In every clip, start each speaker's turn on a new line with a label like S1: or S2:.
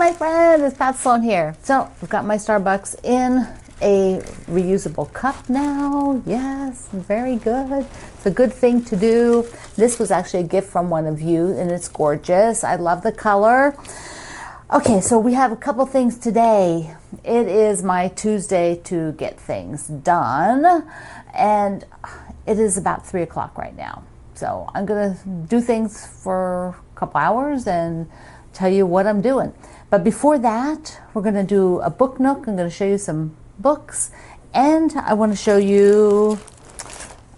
S1: my friend, it's Pat Sloan here. So I've got my Starbucks in a reusable cup now. Yes, very good. It's a good thing to do. This was actually a gift from one of you, and it's gorgeous. I love the color. Okay, so we have a couple things today. It is my Tuesday to get things done, and it is about 3 o'clock right now. So I'm gonna do things for a couple hours and tell you what I'm doing. But before that, we're gonna do a book nook. I'm gonna show you some books, and I want to show you,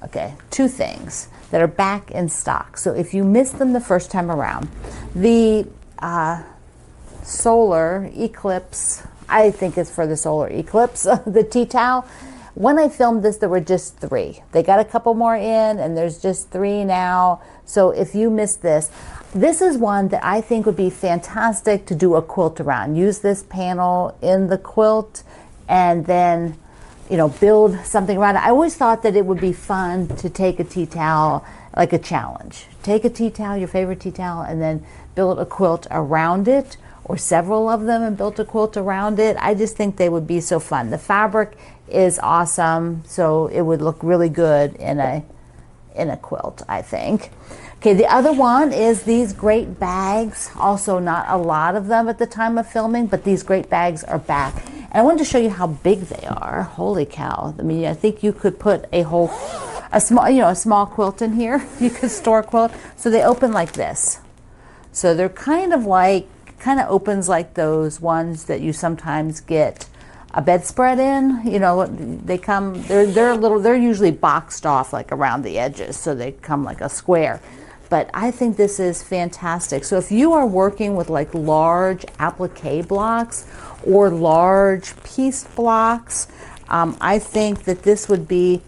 S1: okay, two things that are back in stock. So if you missed them the first time around, the solar eclipse, I think it's for the solar eclipse, the tea towel. When I filmed this, there were just 3. They got a couple more in, and there's just 3 now. So if you missed this, this is one that I think would be fantastic to do a quilt around. Use this panel in the quilt and then, you know, build something around it. I always thought that it would be fun to take a tea towel, like a challenge. Take a tea towel, your favorite tea towel, and then build a quilt around it, or several of them and build a quilt around it. I just think they would be so fun. The fabric is awesome, so it would look really good in a quilt, I think. Okay, the other one is these great bags. Also not a lot of them at the time of filming, but these great bags are back. And I wanted to show you how big they are. Holy cow. I mean, I think you could put a small quilt in here. You could store a quilt. So they open like this. So they're kind of opens like those ones that you sometimes get a bedspread in. You know, they're usually boxed off like around the edges, so they come like a square. But I think this is fantastic. So if you are working with like large applique blocks or large piece blocks, I think that this would be,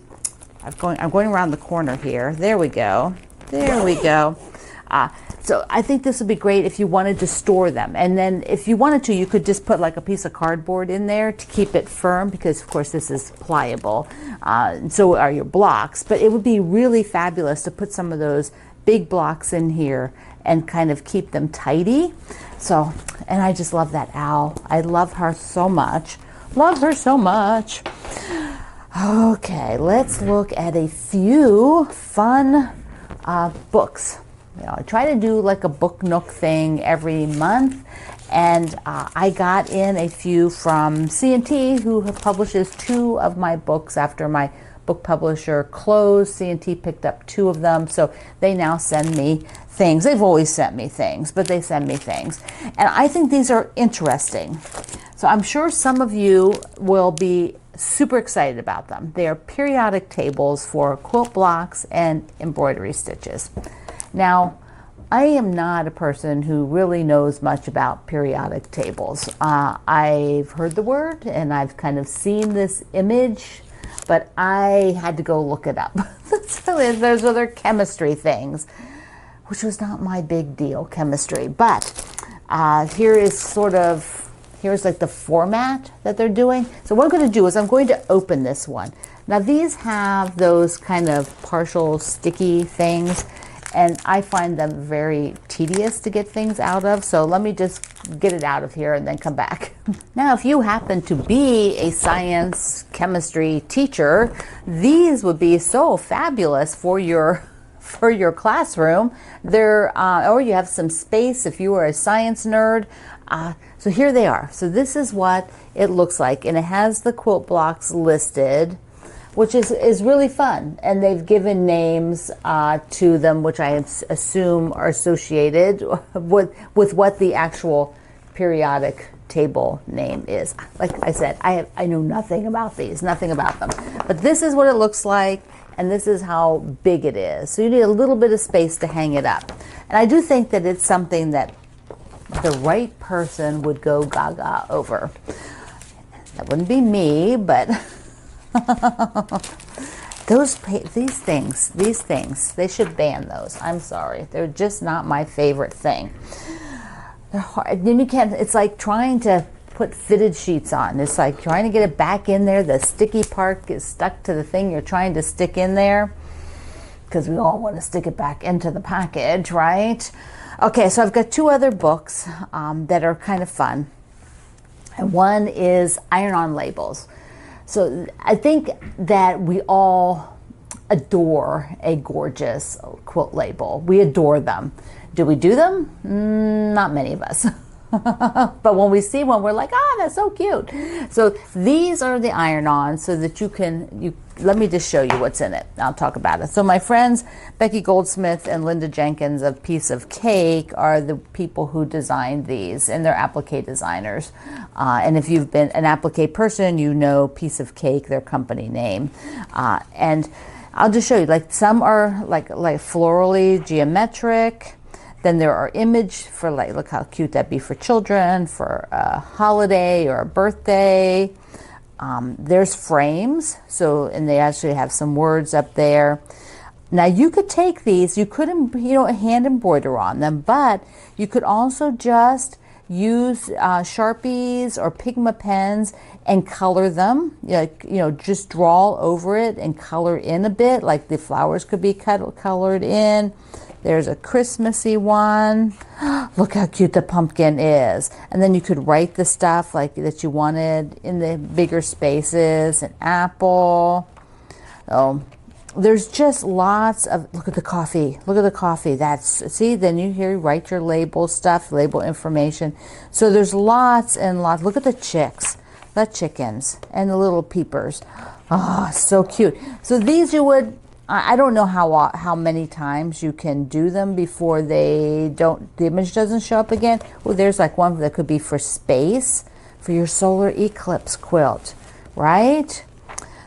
S1: I'm going around the corner here. There we go. There we go. So I think this would be great if you wanted to store them. And then if you wanted to, you could just put like a piece of cardboard in there to keep it firm, because of course this is pliable. And so are your blocks. But it would be really fabulous to put some of those big blocks in here and kind of keep them tidy. So, and I just love that owl. I love her so much. Love her so much. Okay, let's look at a few fun books. You know, I try to do like a book nook thing every month, and I got in a few from C&T, who publishes 2 of my books after my book publisher closed. C&T picked up 2 of them, so they now send me things. They've always sent me things, but they send me things. And I think these are interesting. So I'm sure some of you will be super excited about them. They are periodic tables for quilt blocks and embroidery stitches. Now, I am not a person who really knows much about periodic tables. I've heard the word and I've kind of seen this image, but I had to go look it up. There's other chemistry things, which was not my big deal, chemistry. But here's like the format that they're doing. So what I'm going to do is I'm going to open this one. Now these have those kind of partial sticky things, and I find them very tedious to get things out of. So let me just get it out of here and then come back. Now, if you happen to be a science chemistry teacher, these would be so fabulous for your classroom. Or you have some space if you are a science nerd. So here they are. So this is what it looks like, and it has the quilt blocks listed, which is really fun. And they've given names to them, which I assume are associated with what the actual periodic table name is. Like I said, I know nothing about these, nothing about them. But this is what it looks like, and this is how big it is. So you need a little bit of space to hang it up. And I do think that it's something that the right person would go gaga over. That wouldn't be me, but these things, they should ban those. I'm sorry. They're just not my favorite thing. They're hard. Then you can't, it's like trying to put fitted sheets on. It's like trying to get it back in there. The sticky part gets stuck to the thing you're trying to stick in there, because we all want to stick it back into the package, right? Okay, so I've got two other books that are kind of fun. And one is iron-on labels. So I think that we all adore a gorgeous quilt label. We adore them. Do we do them? Not many of us. But when we see one, we're like, ah, that's so cute. So these are the iron-ons so that let me just show you what's in it. I'll talk about it. So my friends, Becky Goldsmith and Linda Jenkins of Piece of Cake are the people who designed these, and they're applique designers. And if you've been an applique person, you know Piece of Cake, their company name. And I'll just show you, like some are like florally geometric. Then there are image for, like, look how cute that'd be for children, for a holiday or a birthday. There's frames, so, and they actually have some words up there. Now you could take these, you could, hand embroider on them, but you could also just use Sharpies or Pigma pens and color them, just draw over it and color in a bit, like the flowers could be colored in. There's a Christmassy one. Look how cute the pumpkin is. And then you could write the stuff like that you wanted in the bigger spaces. An apple. Oh, there's just lots of, look at the coffee. Look at the coffee. See, then you write your label stuff, label information. So there's lots and lots. Look at the chickens and the little peepers. Oh, so cute. So these I don't know how many times you can do them before the image doesn't show up again. Well, there's like one that could be for space, for your solar eclipse quilt, right?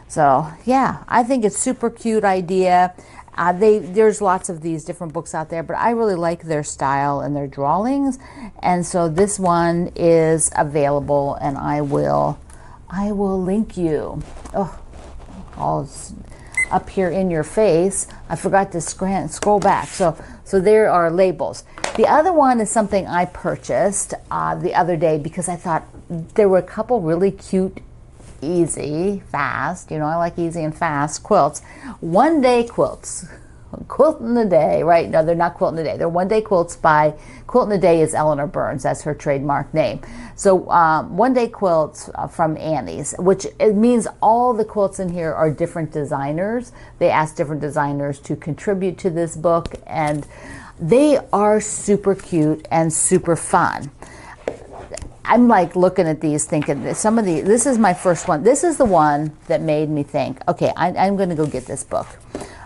S1: So yeah, I think it's super cute idea. There's lots of these different books out there, but I really like their style and their drawings. And so this one is available, and I will link you. Oh, all up here in your face. I forgot to scroll back. So there are labels. The other one is something I purchased the other day because I thought there were a couple really cute, easy, fast, I like easy and fast quilts. One day quilts. Quilt in the Day, right? No, they're not Quilt in the Day. They're one day quilts by, Quilt in the Day is Eleanor Burns. That's her trademark name. So one day quilts from Annie's, which it means all the quilts in here are different designers. They asked different designers to contribute to this book, and they are super cute and super fun. I'm like looking at these thinking this is my first one. This is the one that made me think, okay, I'm going to go get this book.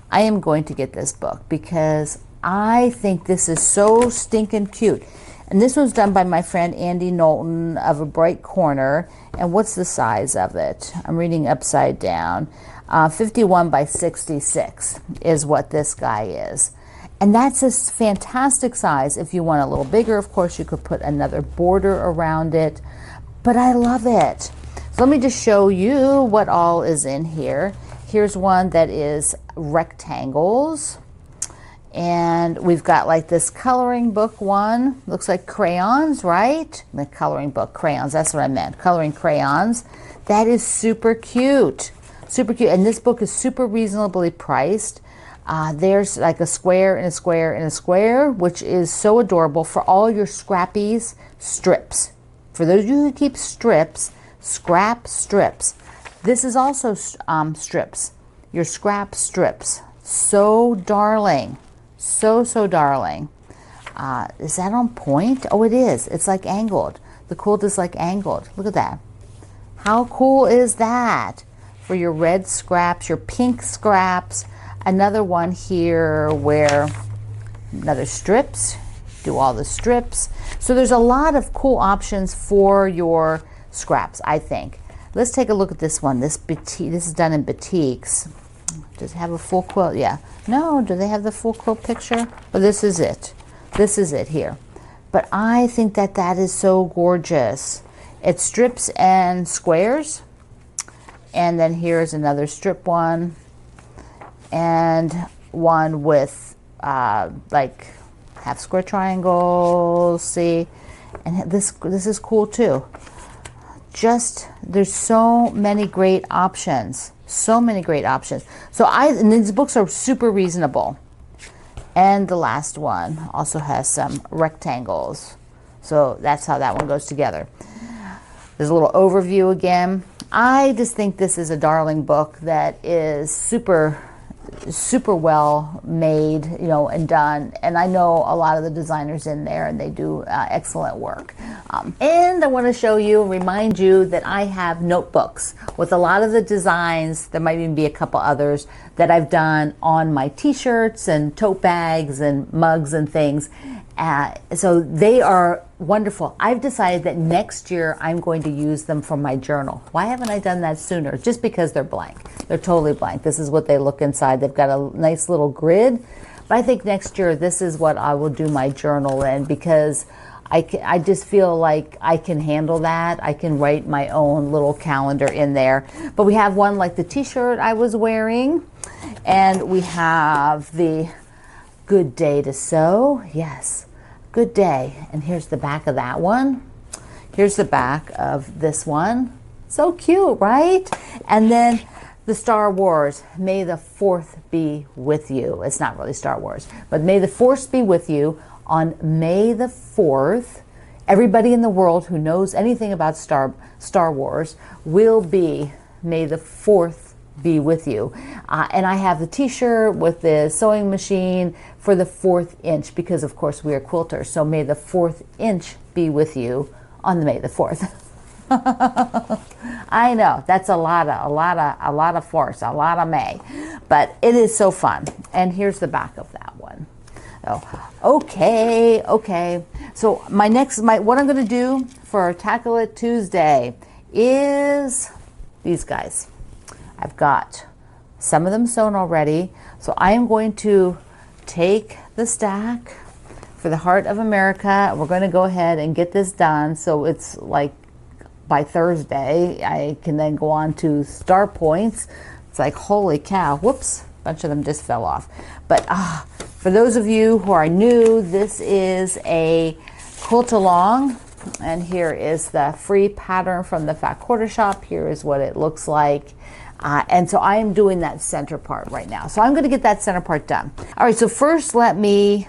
S1: I am going to get this book because I think this is so stinking cute. And this was done by my friend Andy Knowlton of A Bright Corner. And what's the size of it? I'm reading upside down. 51 by 66 is what this guy is. And that's a fantastic size. If you want a little bigger, of course, you could put another border around it. But I love it. So let me just show you what all is in here. Here's one that is rectangles. And we've got like this coloring book one. Looks like crayons, right? The coloring book, crayons. That's what I meant. Coloring crayons. That is super cute. Super cute. And this book is super reasonably priced. There's like a square and a square and a square, which is so adorable for all your scrappies, strips. For those of you who keep strips, scrap strips. This is also strips. Your scrap strips. So darling. So darling. Is that on point? Oh, it is. It's like angled. The quilt is like angled. Look at that. How cool is that? For your red scraps, your pink scraps. Another one here where another strips. Do all the strips. So there's a lot of cool options for your scraps, I think. Let's take a look at this one. This is done in batiks. Does it have a full quilt? Yeah. No, do they have the full quilt picture? Well, this is it. This is it here. But I think that is so gorgeous. It's strips and squares. And then here's another strip one. And one with like half square triangles. See? And this is cool too. There's so many great options. So many great options. And these books are super reasonable. And the last one also has some rectangles. So that's how that one goes together. There's a little overview again. I just think this is a darling book that is super well made, you know, and done. And I know a lot of the designers in there, and they do excellent work. And I want to show you, remind you that I have notebooks with a lot of the designs. There might even be a couple others that I've done on my t-shirts and tote bags and mugs and things. So they are wonderful. I've decided that next year I'm going to use them for my journal. Why haven't I done that sooner? Just because they're blank. They're totally blank. This is what they look inside. They've got a nice little grid. But I think next year this is what I will do my journal in, because I just feel like I can handle that. I can write my own little calendar in there. But we have one like the t-shirt I was wearing. And we have the good day to sew. Yes, good day. And here's the back of that one. Here's the back of this one. So cute, right? And then the Star Wars, may the 4th be with you. It's not really Star Wars, but may the Force be with you on May the 4th. Everybody in the world who knows anything about Star Wars will be May the 4th be with you. And I have the t-shirt with the sewing machine for the 4th inch, because of course we are quilters. So may the 4th inch be with you on the May the 4th. I know that's a lot of force, a lot of May, but it is so fun. And here's the back of that one. Oh, okay. So what I'm going to do for Tackle It Tuesday is these guys. I've got some of them sewn already. So I am going to take the stack for the Heart of America. We're going to go ahead and get this done. So it's like by Thursday, I can then go on to Star Points. It's like, holy cow. Whoops. A bunch of them just fell off. But for those of you who are new, this is a quilt along. And here is the free pattern from the Fat Quarter Shop. Here is what it looks like. And so I am doing that center part right now. So I'm going to get that center part done. All right, so first let me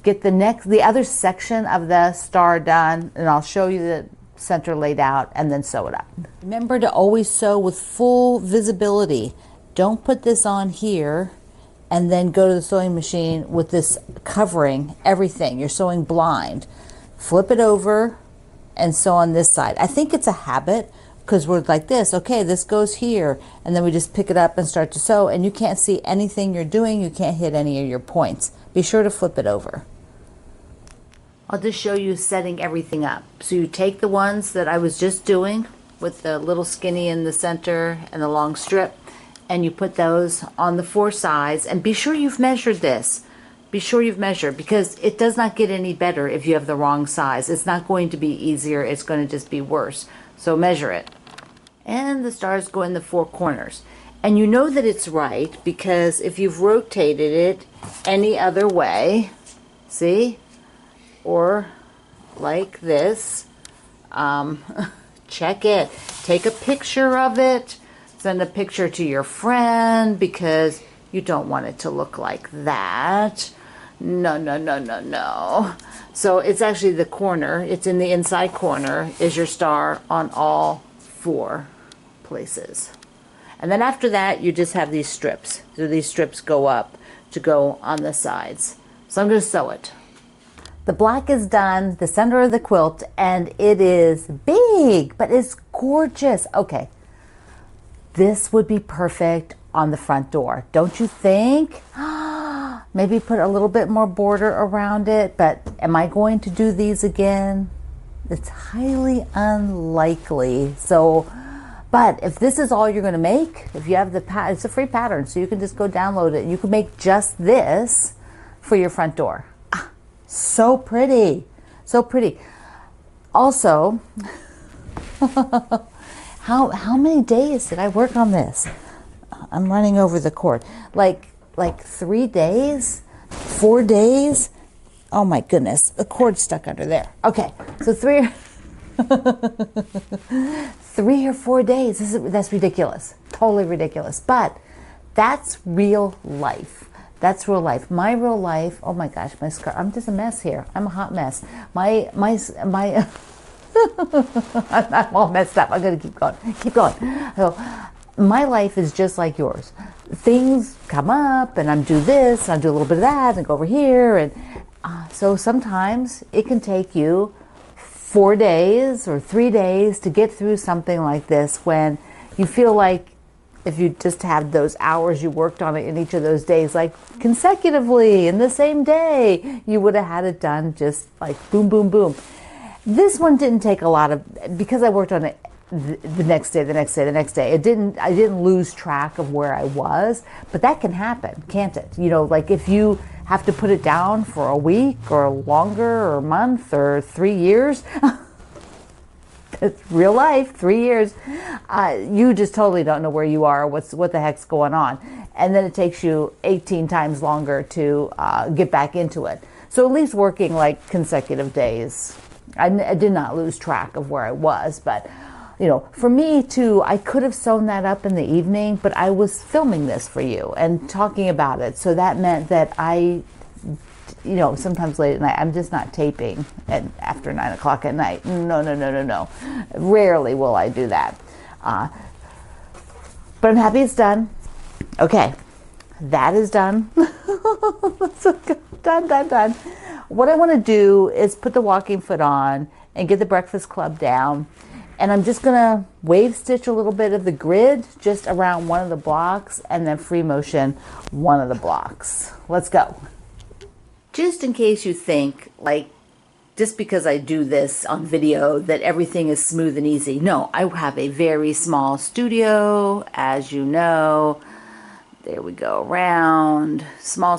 S1: get the other section of the star done, and I'll show you the center laid out and then sew it up. Remember to always sew with full visibility. Don't put this on here and then go to the sewing machine with this covering everything. You're sewing blind. Flip it over and sew on this side. I think it's a habit, because we're like this, okay, this goes here, and then we just pick it up and start to sew, and you can't see anything you're doing. You can't hit any of your points. Be sure to flip it over. I'll just show you setting everything up. So you take the ones that I was just doing with the little skinny in the center and the long strip, and you put those on the 4 sides, and be sure you've measured this. Be sure you've measured, because it does not get any better if you have the wrong size. It's not going to be easier. It's going to just be worse. So measure it. And the stars go in the 4 corners. And you know that it's right, because if you've rotated it any other way, see, or like this, check it. Take a picture of it. Send a picture to your friend, because you don't want it to look like that. No. So it's actually the corner. It's in the inside corner is your star on all 4 places. And then after that, you just have these strips. So these strips go up to go on the sides. So I'm going to sew it. The black is done, the center of the quilt, and it is big, but it's gorgeous. Okay, this would be perfect on the front door, don't you think? Maybe put a little bit more border around it, but am I going to do these again? It's highly unlikely. So, but if this is all you're going to make, if you have the pattern, it's a free pattern, so you can just go download it. You can make just this for your front door. So pretty, so pretty. Also, how many days did I work on this? I'm running over the cord. Like 3 days, 4 days. Oh my goodness, the cord's stuck under there. Okay, so 3 or 4 days. That's ridiculous, totally ridiculous. But that's real life. That's real life. My real life, oh my gosh, my scar, I'm just a mess here. I'm a hot mess. My I'm all messed up. I'm going to keep going. So my life is just like yours. Things come up and I'm do this, and I do a little bit of that, and go over here. And so sometimes it can take you 4 days or 3 days to get through something like this, when you feel like if you just had those hours you worked on it in each of those days, like consecutively in the same day, you would have had it done just like boom, boom, boom. This one didn't take a lot of, because I worked on it the next day, I didn't lose track of where I was, but that can happen, can't it? You know, like if you have to put it down for a week or longer or a month or 3 years, it's real life, 3 years, you just totally don't know where you are, what the heck's going on. And then it takes you 18 times longer to get back into it. So at least working like consecutive days, I did not lose track of where I was. But, you know, for me too, I could have sewn that up in the evening, but I was filming this for you and talking about it. So that meant that I, you know, sometimes late at night, I'm just not taping after 9 o'clock at night. No. Rarely will I do that. But I'm happy it's done. Okay, that is done. So done. What I want to do is put the walking foot on and get the breakfast club down. And I'm just going to wave stitch a little bit of the grid just around one of the blocks, and then free motion one of the blocks. Let's go. Just in case you think, like, just because I do this on video that everything is smooth and easy. No, I have a very small studio, as you know. There we go, around, small.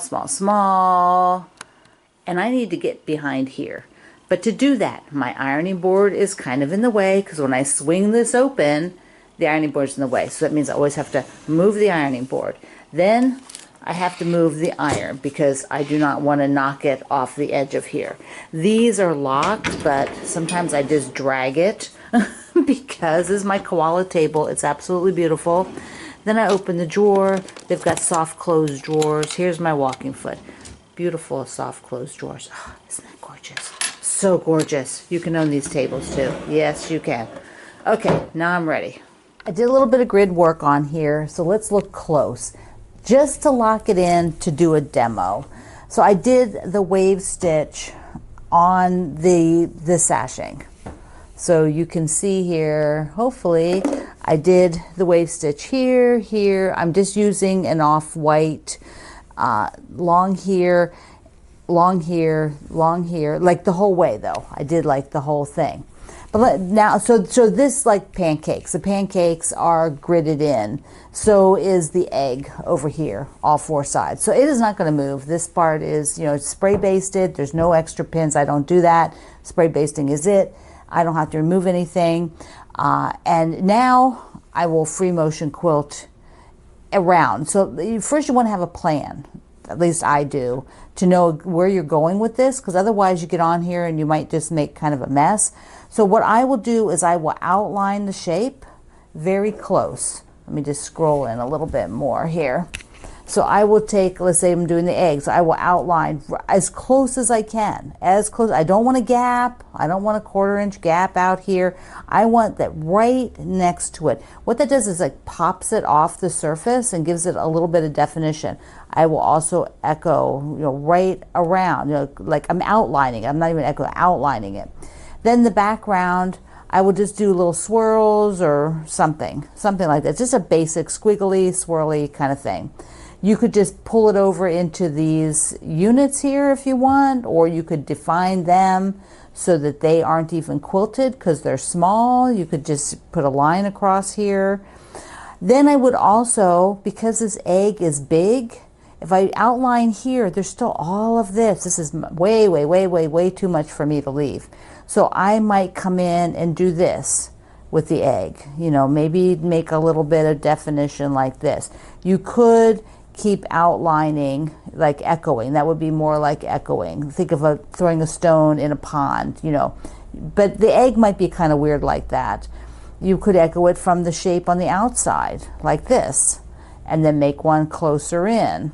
S1: And I need to get behind here. But to do that, my ironing board is kind of in the way, because when I swing this open, the ironing board's in the way. So that means I always have to move the ironing board. Then I have to move the iron, because I do not want to knock it off the edge of here. These are locked, but sometimes I just drag it because this is my koala table. It's absolutely beautiful. Then I open the drawer. They've got soft closed drawers. Here's my walking foot. Beautiful soft closed drawers. Oh, isn't that gorgeous? So gorgeous. You can own these tables too. Yes, you can. Okay, now I'm ready. I did a little bit of grid work on here, so let's look close. Just to lock it in to do a demo. So I did the wave stitch on the sashing. So you can see here, hopefully, I did the wave stitch here. I'm just using an off-white, long here, like the whole way though. I did like the whole thing. But now, so this like pancakes. The pancakes are gridded in. So is the egg over here, all 4 sides. So it is not going to move. This part is, you know, spray basted. There's no extra pins. I don't do that. Spray basting is it. I don't have to remove anything. And now I will free motion quilt around. So first you want to have a plan. At least I do, to know where you're going with this, because otherwise you get on here and you might just make kind of a mess. So what I will do is I will outline the shape very close. Let me just scroll in a little bit more here. So I will take, let's say I'm doing the eggs, I will outline as close as I can, as close. I don't want a gap. I don't want a 1/4 inch gap out here. I want that right next to it. What that does is like pops it off the surface and gives it a little bit of definition. I will also echo, you know, right around, you know, like I'm outlining. I'm not even echoing, outlining it. Then the background, I will just do little swirls or something like that. Just a basic squiggly, swirly kind of thing. You could just pull it over into these units here if you want, or you could define them so that they aren't even quilted because they're small. You could just put a line across here. Then I would also, because this egg is big, if I outline here, there's still all of this. This is way too much for me to leave. So I might come in and do this with the egg. You know, maybe make a little bit of definition like this. You could keep outlining, like echoing. That would be more like echoing. Think of throwing a stone in a pond, you know. But the egg might be kind of weird like that. You could echo it from the shape on the outside, like this, and then make one closer in.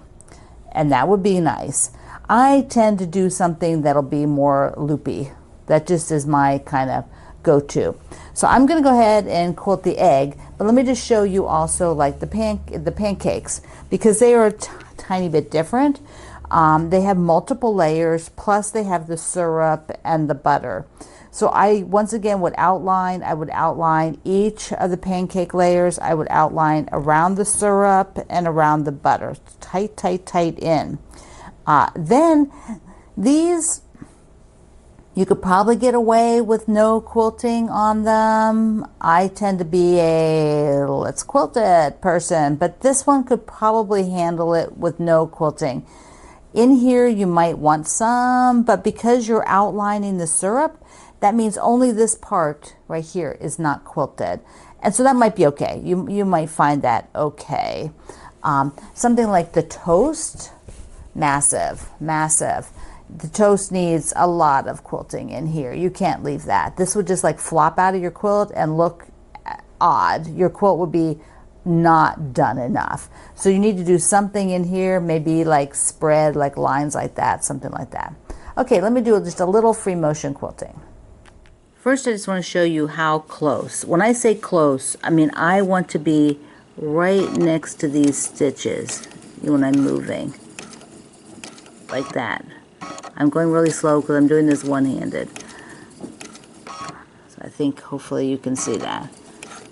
S1: and that would be nice. I tend to do something that'll be more loopy. That just is my kind of go-to. So I'm going to go ahead and quilt the egg, but let me just show you also like the pancakes, because they are a tiny bit different. They have multiple layers, plus they have the syrup and the butter. So I, once again, I would outline each of the pancake layers. I would outline around the syrup and around the butter. Tight, tight, tight in. Then these, you could probably get away with no quilting on them. I tend to be a let's quilt it person, but this one could probably handle it with no quilting. In here you might want some, but because you're outlining the syrup, that means only this part right here is not quilted. And so that might be okay. You might find that okay. Something like the toast, massive, massive. The toast needs a lot of quilting in here. You can't leave that. This would just like flop out of your quilt and look odd. Your quilt would be not done enough. So you need to do something in here, maybe like spread, like lines like that, something like that. Okay, let me do just a little free motion quilting. First, I just want to show you how close. When I say close, I mean I want to be right next to these stitches when I'm moving, like that. I'm going really slow because I'm doing this one-handed. So I think hopefully you can see that.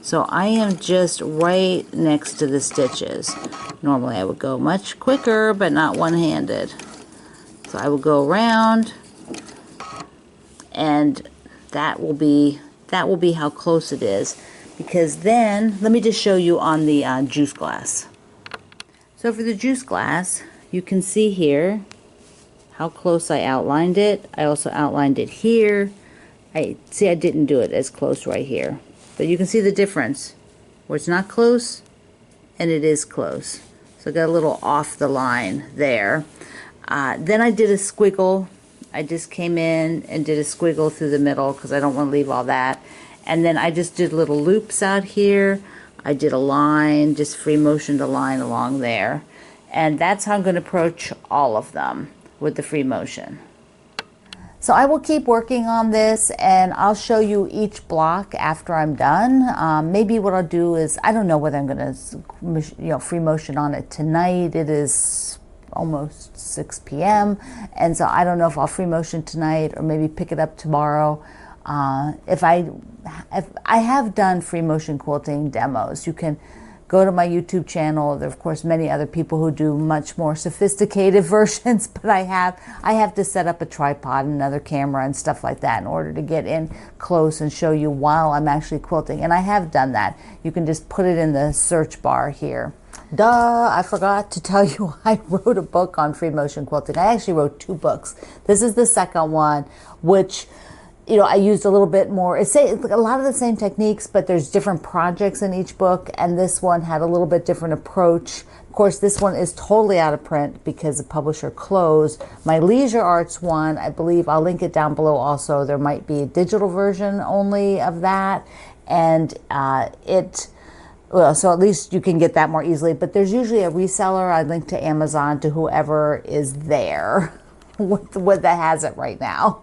S1: So I am just right next to the stitches. Normally I would go much quicker, but not one-handed. So I will go around, and that will be how close it is. Because then, let me just show you on the juice glass. So for the juice glass, you can see here how close I outlined it. I also outlined it here. I didn't do it as close right here. But you can see the difference, where it's not close and it is close. So I got a little off the line there. Then I did a squiggle. I just came in and did a squiggle through the middle because I don't want to leave all that. And then I just did little loops out here. I did a line, just free motioned a line along there. And that's how I'm going to approach all of them, with the free motion. So I will keep working on this, and I'll show you each block after I'm done. Maybe what I'll do is, I don't know whether I'm going to free motion on it tonight. It is almost 6 p.m. and so I don't know if I'll free motion tonight or maybe pick it up tomorrow. If I have done free motion quilting demos, you can go to my YouTube channel. There are, of course, many other people who do much more sophisticated versions, but I have to set up a tripod and another camera and stuff like that in order to get in close and show you while I'm actually quilting. And I have done that. You can just put it in the search bar here. Duh, I forgot to tell you I wrote a book on free motion quilting. I actually wrote 2 books. This is the second one, which I used a little bit more. It's a lot of the same techniques, but there's different projects in each book, and this one had a little bit different approach. Of course, this one is totally out of print because the publisher closed. My Leisure Arts one, I believe, I'll link it down below also. There might be a digital version only of that, and so at least you can get that more easily, but there's usually a reseller. I link to Amazon, to whoever is there what that has it right now.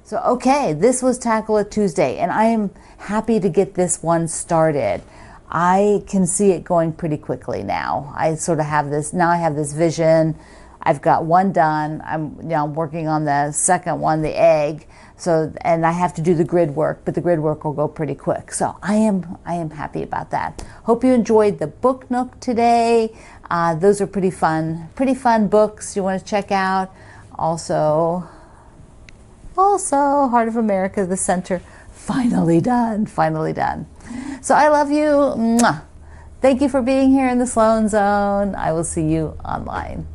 S1: So, okay, this was Tackle It Tuesday, and I am happy to get this one started. I can see it going pretty quickly now. I sort of have this, now I have this vision. I've got one done. I'm working on the second one, the egg. So, and I have to do the grid work, but the grid work will go pretty quick. So I am happy about that. Hope you enjoyed the book nook today. Those are pretty fun books you want to check out. Also, Heart of America, the center, finally done. So I love you. Mwah. Thank you for being here in the Sloan Zone. I will see you online.